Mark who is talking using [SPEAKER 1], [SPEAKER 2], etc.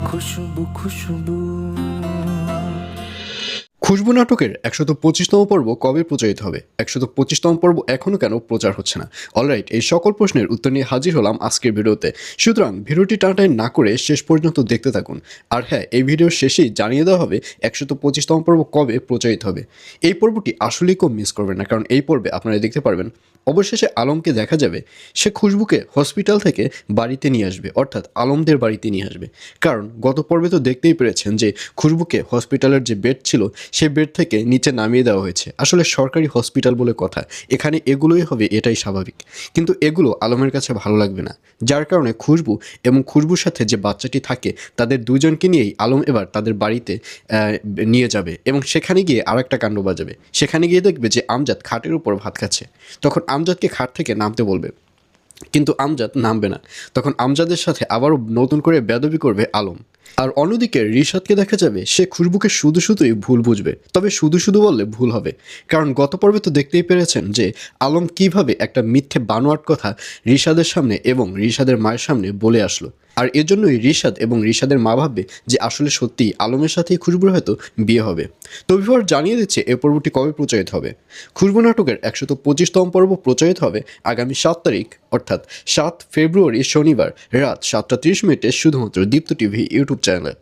[SPEAKER 1] খুশবু খুশবু।
[SPEAKER 2] খুশবু নাটকের ১২৫তম পর্ব কবে প্রচারিত হবে? ১২৫তম পর্ব এখনও কেন প্রচার হচ্ছে না? অলরাইট, এই সকল প্রশ্নের উত্তর নিয়ে হাজির হলাম আজকের ভিডিওতে। সুতরাং ভিডিওটি টানাটানি না করে শেষ পর্যন্ত দেখতে থাকুন। আর হ্যাঁ, এই ভিডিওর শেষেই জানিয়ে দেওয়া হবে ১২৫তম পর্ব কবে প্রচারিত হবে। এই পর্বটি আসলেই কেউ মিস করবেন না, কারণ এই পর্বে আপনারা দেখতে পারবেন অবশেষে আলমকে দেখা যাবে সে খুশবুকে হসপিটাল থেকে বাড়িতে নিয়ে আসবে, অর্থাৎ আলমদের বাড়িতে নিয়ে আসবে। কারণ গত পর্বে তো দেখতেই পেরেছেন যে খুশবুকে হসপিটালের যে বেড ছিল সেই বেড থেকে নিচে নামিয়ে দেওয়া হয়েছে। আসলে সরকারি হসপিটাল বলে কথা, এখানে এগুলোই হবে, এটাই স্বাভাবিক। কিন্তু এগুলো আলমের কাছে ভালো লাগবে না, যার কারণে খুশবু এবং খুশবুর সাথে যে বাচ্চাটি থাকে তাদের দুজনকে নিয়েই আলম এবার তাদের বাড়িতে নিয়ে যাবে এবং সেখানে গিয়ে আরেকটা কাণ্ড বাজাবে। সেখানে গিয়ে দেখবে যে আমজাদ খাটের উপর ভাত খাচ্ছে। তখন আমজাদকে খাট থেকে নামতে বলবে, কিন্তু আমজাদ নামবে না। তখন আমজাদের সাথে আবারও নতুন করে বেয়াদবি করবে আলম। আর অন্যদিকে রিশাদকে দেখা যাবে সে খুশবুকে শুধু শুধুই ভুল বুঝবে। তবে শুধু শুধু বললে ভুল হবে, কারণ গত পর্বে তো দেখতেই পেরেছেন যে আলম কিভাবে একটা মিথ্যে বানোয়াট কথা রিশাদের সামনে এবং রিশাদের মায়ের সামনে বলে আসলো। আর এজন্যই রিশাদ এবং রিশাদের মা ভাববে যে আসলে সত্যিই আলমের সাথেই খুশবুর হয়তো বিয়ে হবে। তো বিভার জানিয়ে দিচ্ছে এই পর্বটি কবে প্রচারিত হবে। খুশবু নাটকের ১২৫তম পর্ব প্রচারিত হবে আগামী ৭ তারিখ, অর্থাৎ ৭ ফেব্রুয়ারি শনিবার রাত ৭টা ৩০ মিনিটে শুধুমাত্র দীপ্ত টিভি ইউটিউব চ্যানেলে।